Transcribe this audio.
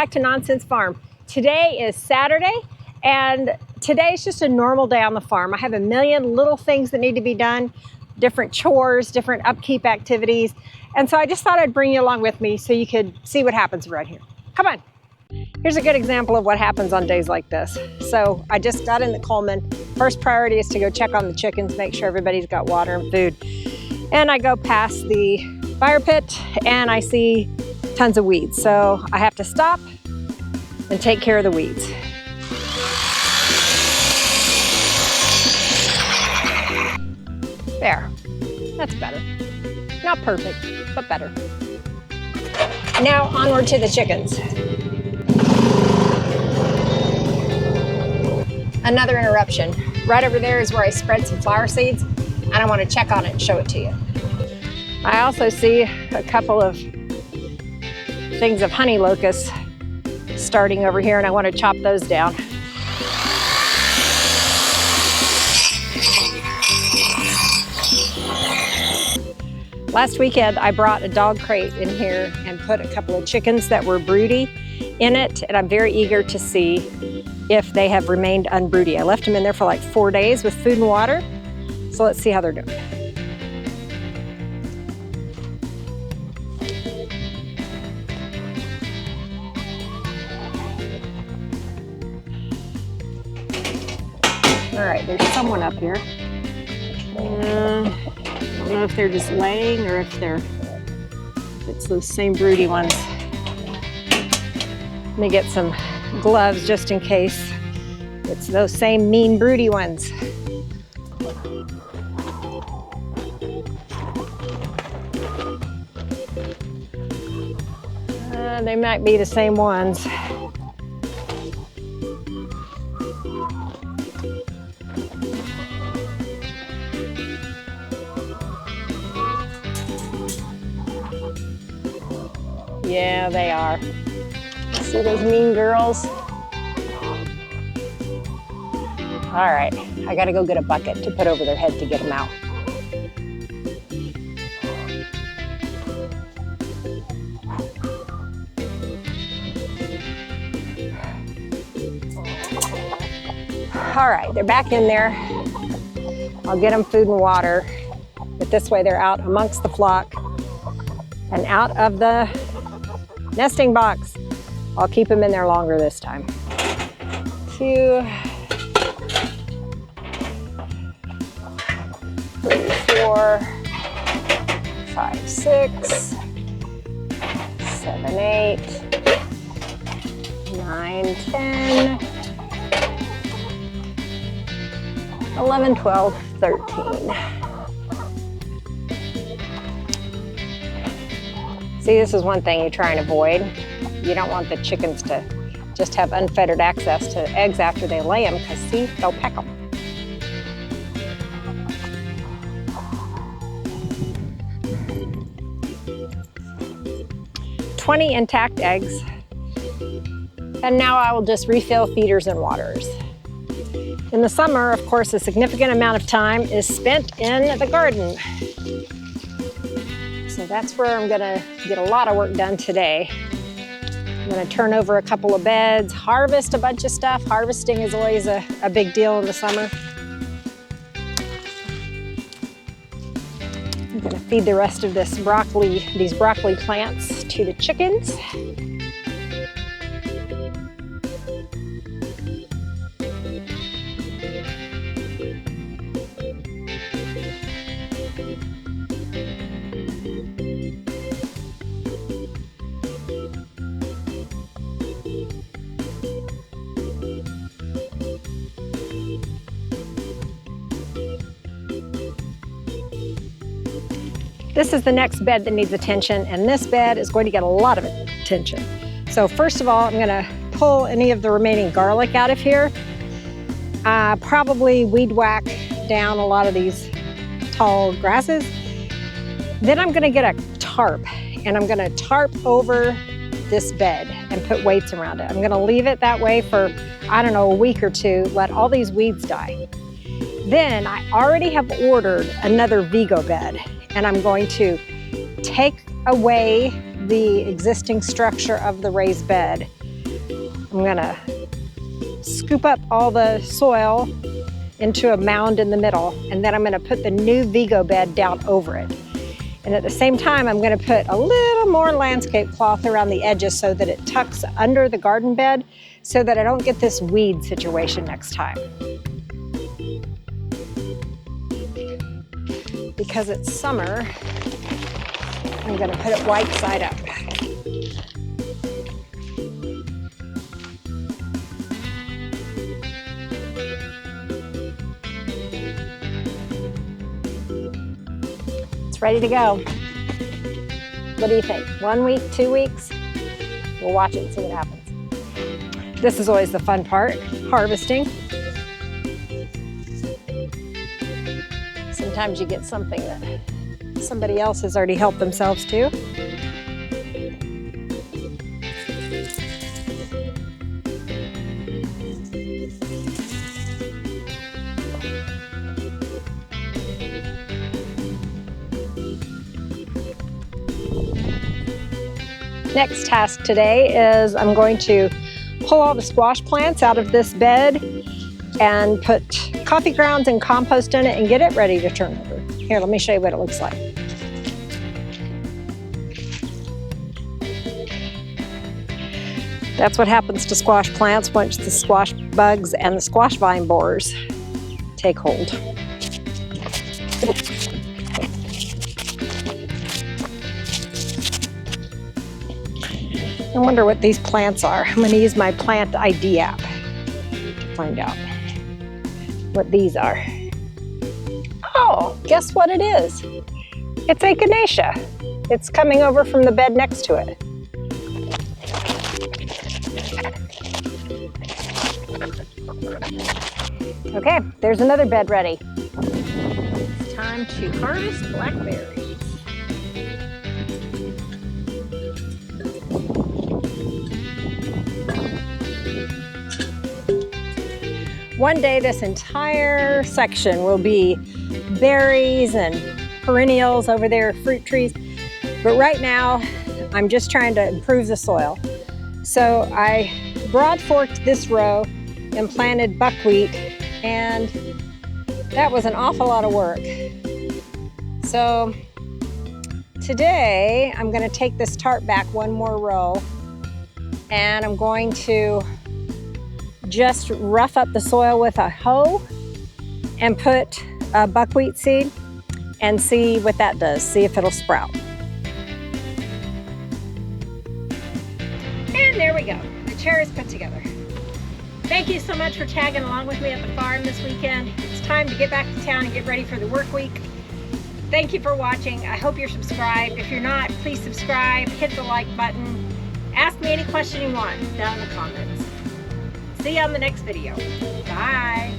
back to Nonsense Farm. Today is Saturday, and today is just a normal day on the farm. I have a million little things that need to be done, different chores, different upkeep activities. And so I just thought I'd bring you along with me so you could see what happens around here. Come on. Here's a good example of what happens on days like this. So I just got in the Coleman. First priority is to go check on the chickens, make sure everybody's got water and food. And I go past the fire pit and I see tons of weeds. So I have to stop and take care of the weeds. There, that's better. Not perfect, but better. Now onward to the chickens. Another interruption. Right over there is where I spread some flower seeds, and I want to check on it and show it to you. I also see a couple of things of honey locusts starting over here, and I want to chop those down. Last weekend, I brought a dog crate in here and put a couple of chickens that were broody in it, and I'm very eager to see if they have remained unbroody. I left them in there for like 4 days with food and water, so let's see how they're doing. All right, there's someone up here. I don't know if they're just laying or if it's those same broody ones. Let me get some gloves just in case it's those same mean broody ones. They might be the same ones. Yeah, they are. See those mean girls? All right, I gotta go get a bucket to put over their head to get them out. All right, they're back in there. I'll get them food and water, but this way they're out amongst the flock and out of the nesting box. I'll keep them in there longer this time. 2, 3, 4, 5, 6, 7, 8, 9, 10, 11, 12, 13. See, this is one thing you try and avoid. You don't want the chickens to just have unfettered access to eggs after they lay them, because see, they'll peck them. "20 intact eggs. And now I will just refill feeders and waters. In the summer, of course, a significant amount of time is spent in the garden. So that's where I'm gonna get a lot of work done today. I'm gonna turn over a couple of beds, harvest a bunch of stuff. Harvesting is always a big deal in the summer. I'm gonna feed the rest of these broccoli plants to the chickens. This is the next bed that needs attention, and this bed is going to get a lot of attention. So first of all, I'm gonna pull any of the remaining garlic out of here. Probably weed whack down a lot of these tall grasses. Then I'm gonna get a tarp, and I'm gonna tarp over this bed and put weights around it. I'm gonna leave it that way for, I don't know, a week or two, let all these weeds die. Then I already have ordered another Vigo bed, and I'm going to take away the existing structure of the raised bed I'm gonna scoop up all the soil into a mound in the middle, and then I'm gonna put the new Vigo bed down over it. And at the same time, I'm gonna put a little more landscape cloth around the edges so that it tucks under the garden bed so that I don't get this weed situation next time. Because it's summer, I'm gonna put it white side up. It's ready to go. What do you think? 1 week, 2 weeks? We'll watch it and see what happens. This is always the fun part, harvesting. Sometimes you get something that somebody else has already helped themselves to. Next task today is I'm going to pull all the squash plants out of this bed and put coffee grounds and compost in it and get it ready to turn over. Here, let me show you what it looks like. That's what happens to squash plants once the squash bugs and the squash vine borers take hold. I wonder what these plants are. I'm going to use my plant ID app to find out what these are. Oh, guess what it is? It's echinacea. It's coming over from the bed next to it. Okay, there's another bed ready. It's time to harvest blackberries. One day this entire section will be berries and perennials over there, fruit trees. But right now, I'm just trying to improve the soil. So I broad forked this row and planted buckwheat, and that was an awful lot of work. So today I'm going to take this tarp back one more row, and I'm going to just rough up the soil with a hoe and put a buckwheat seed and see what that does, see if it'll sprout. And there we go, the chair is put together. Thank you so much for tagging along with me at the farm this weekend. It's time to get back to town and get ready for the work week. Thank you for watching. I hope you're subscribed. If you're not, please subscribe, hit the like button. Ask me any question you want down in the comments. See you on the next video. Bye.